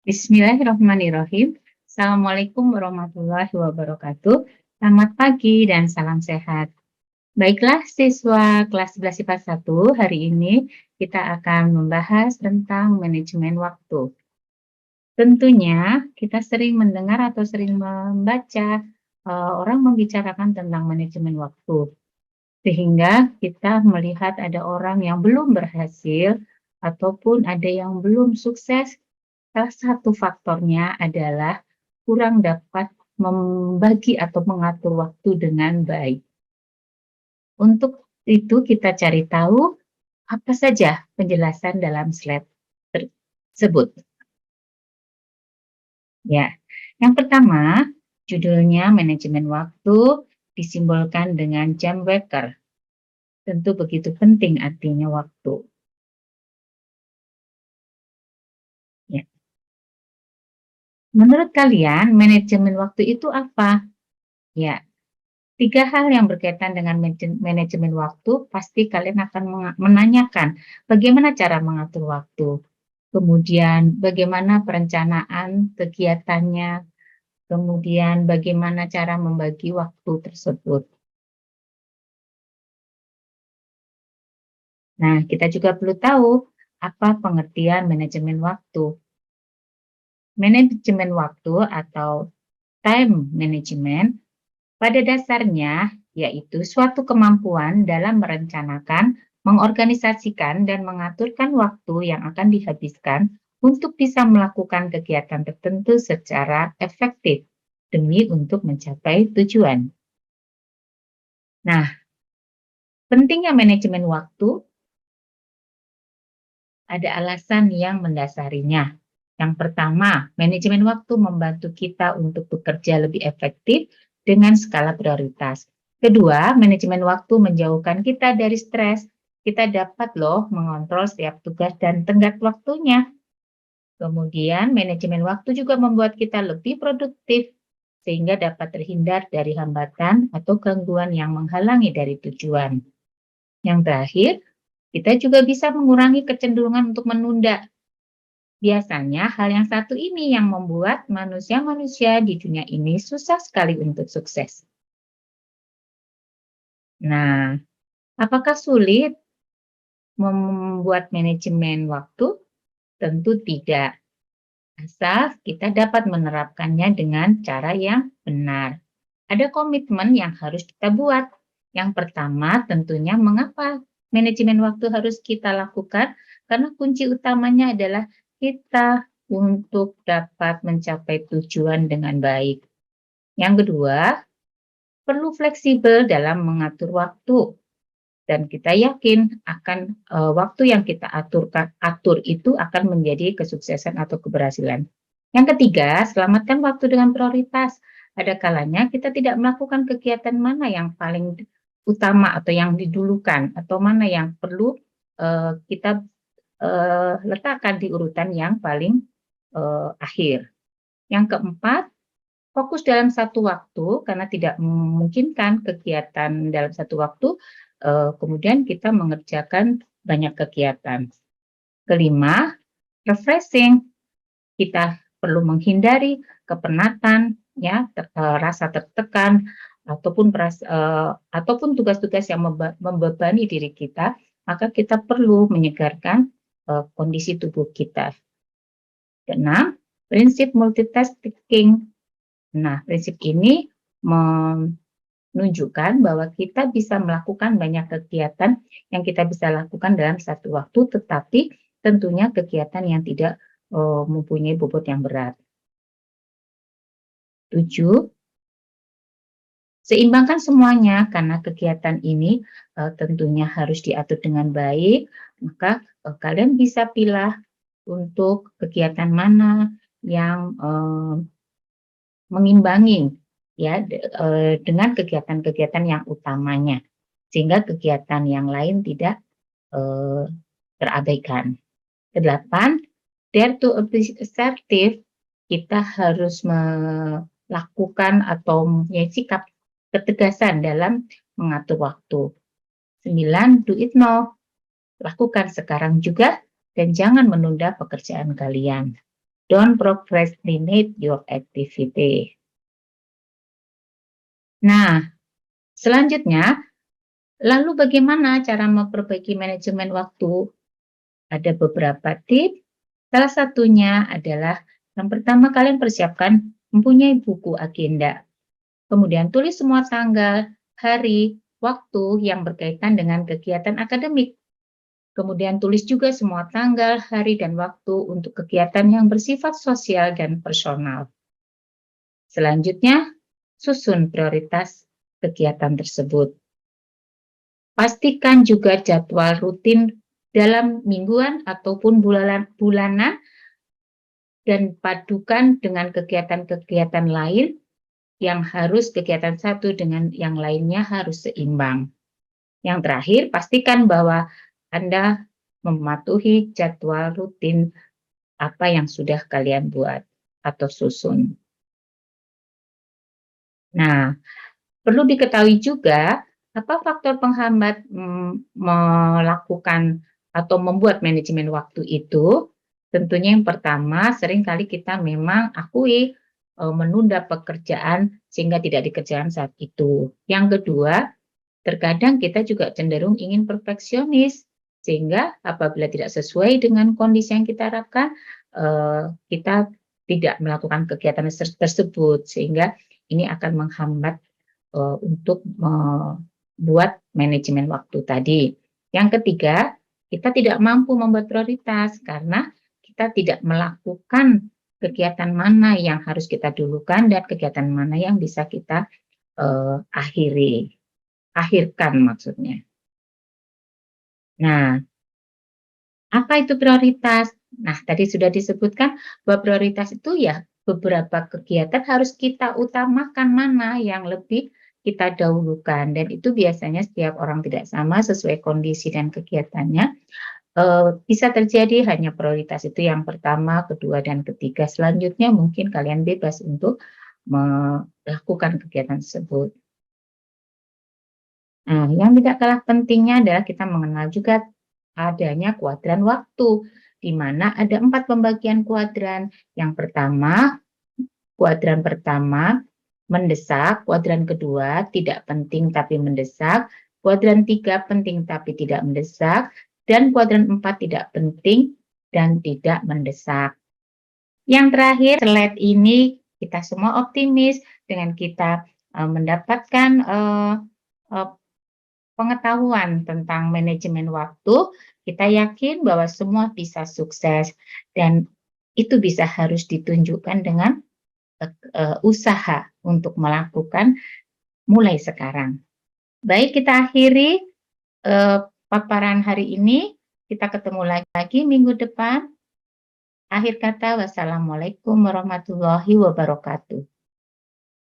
Bismillahirrahmanirrahim. Assalamualaikum warahmatullahi wabarakatuh. Selamat pagi dan salam sehat. Baiklah siswa kelas 11 IPA 1, hari ini kita akan membahas tentang manajemen waktu. Tentunya kita sering mendengar atau sering membaca orang membicarakan tentang manajemen waktu. Sehingga kita melihat ada orang yang belum berhasil ataupun ada yang belum sukses. Salah satu faktornya adalah kurang dapat membagi atau mengatur waktu dengan baik. Untuk itu kita cari tahu apa saja penjelasan dalam slide tersebut. Ya, yang pertama, judulnya manajemen waktu disimbolkan dengan jam waker. Tentu begitu penting artinya waktu. Ya. Menurut kalian, manajemen waktu itu apa? Ya, 3 hal yang berkaitan dengan manajemen waktu, pasti kalian akan menanyakan bagaimana cara mengatur waktu, kemudian bagaimana perencanaan kegiatannya, kemudian bagaimana cara membagi waktu tersebut. Nah, kita juga perlu tahu apa pengertian manajemen waktu. Manajemen waktu atau time management pada dasarnya yaitu suatu kemampuan dalam merencanakan, mengorganisasikan, dan mengaturkan waktu yang akan dihabiskan untuk bisa melakukan kegiatan tertentu secara efektif demi untuk mencapai tujuan. Nah, pentingnya manajemen waktu ada alasan yang mendasarinya. Yang pertama, manajemen waktu membantu kita untuk bekerja lebih efektif dengan skala prioritas. Kedua, manajemen waktu menjauhkan kita dari stres. Kita dapat loh mengontrol setiap tugas dan tenggat waktunya. Kemudian, manajemen waktu juga membuat kita lebih produktif, sehingga dapat terhindar dari hambatan atau gangguan yang menghalangi dari tujuan. Yang terakhir, kita juga bisa mengurangi kecenderungan untuk menunda. Biasanya hal yang satu ini yang membuat manusia-manusia di dunia ini susah sekali untuk sukses. Nah, apakah sulit membuat manajemen waktu? Tentu tidak. Asal kita dapat menerapkannya dengan cara yang benar. Ada komitmen yang harus kita buat. Yang pertama tentunya mengapa manajemen waktu harus kita lakukan? Karena kunci utamanya adalah kita untuk dapat mencapai tujuan dengan baik. Yang kedua, perlu fleksibel dalam mengatur waktu. Dan kita yakin akan waktu yang kita atur itu akan menjadi kesuksesan atau keberhasilan. Yang ketiga, selamatkan waktu dengan prioritas. Ada kalanya kita tidak melakukan kegiatan mana yang paling utama atau yang didulukan, atau mana yang perlu kita letakkan di urutan yang paling akhir. Yang keempat, fokus dalam satu waktu karena tidak memungkinkan kegiatan dalam satu waktu, kemudian kita mengerjakan banyak kegiatan. Kelima, refreshing. Kita perlu menghindari kepenatan, ya, rasa tertekan ataupun tugas-tugas yang membebani diri kita, maka kita perlu menyegarkan kondisi tubuh kita. Keenam, prinsip multitasking. Nah, prinsip ini menunjukkan bahwa kita bisa melakukan banyak kegiatan yang kita bisa lakukan dalam satu waktu, tetapi tentunya kegiatan yang tidak mempunyai bobot yang berat. 7, seimbangkan semuanya karena kegiatan ini tentunya harus diatur dengan baik, maka kalian bisa pilih untuk kegiatan mana yang mengimbangi ya dengan kegiatan-kegiatan yang utamanya, sehingga kegiatan yang lain tidak terabaikan. Kedelapan, dare to be assertive, kita harus melakukan atau mempunyai sikap ketegasan dalam mengatur waktu. 9, do it now, lakukan sekarang juga dan jangan menunda pekerjaan kalian. Don't procrastinate your activity. Nah, selanjutnya, lalu bagaimana cara memperbaiki manajemen waktu? Ada beberapa tips. Salah satunya adalah yang pertama, kalian persiapkan mempunyai buku agenda. Kemudian tulis semua tanggal, hari, waktu yang berkaitan dengan kegiatan akademik. Kemudian tulis juga semua tanggal, hari, dan waktu untuk kegiatan yang bersifat sosial dan personal. Selanjutnya, susun prioritas kegiatan tersebut. Pastikan juga jadwal rutin dalam mingguan ataupun bulanan dan padukan dengan kegiatan-kegiatan lain yang harus kegiatan satu dengan yang lainnya harus seimbang. Yang terakhir, pastikan bahwa Anda mematuhi jadwal rutin apa yang sudah kalian buat atau susun. Nah, perlu diketahui juga apa faktor penghambat melakukan atau membuat manajemen waktu itu. Tentunya yang pertama, seringkali kita memang akui menunda pekerjaan sehingga tidak dikerjakan saat itu. Yang kedua, terkadang kita juga cenderung ingin perfeksionis, sehingga apabila tidak sesuai dengan kondisi yang kita harapkan, kita tidak melakukan kegiatan tersebut, sehingga ini akan menghambat untuk membuat manajemen waktu tadi. Yang ketiga, kita tidak mampu membuat prioritas karena kita tidak melakukan kegiatan mana yang harus kita dulukan dan kegiatan mana yang bisa kita akhirkan maksudnya. Nah, apa itu prioritas? Nah, tadi sudah disebutkan bahwa prioritas itu ya beberapa kegiatan harus kita utamakan mana yang lebih kita dahulukan, dan itu biasanya setiap orang tidak sama sesuai kondisi dan kegiatannya. Bisa terjadi hanya prioritas itu yang pertama, kedua, dan ketiga. Selanjutnya mungkin kalian bebas untuk melakukan kegiatan tersebut. Nah, yang tidak kalah pentingnya adalah kita mengenal juga adanya kuadran waktu, di mana ada 4 pembagian kuadran. Yang pertama, kuadran pertama mendesak, kuadran kedua tidak penting tapi mendesak, kuadran 3 penting tapi tidak mendesak, dan kuadran 4 tidak penting dan tidak mendesak. Yang terakhir, slide ini kita semua optimis dengan kita mendapatkan pengetahuan tentang manajemen waktu, kita yakin bahwa semua bisa sukses dan itu bisa harus ditunjukkan dengan usaha untuk melakukan mulai sekarang. Baik, kita akhiri paparan hari ini. Kita ketemu lagi minggu depan. Akhir kata, wassalamualaikum warahmatullahi wabarakatuh.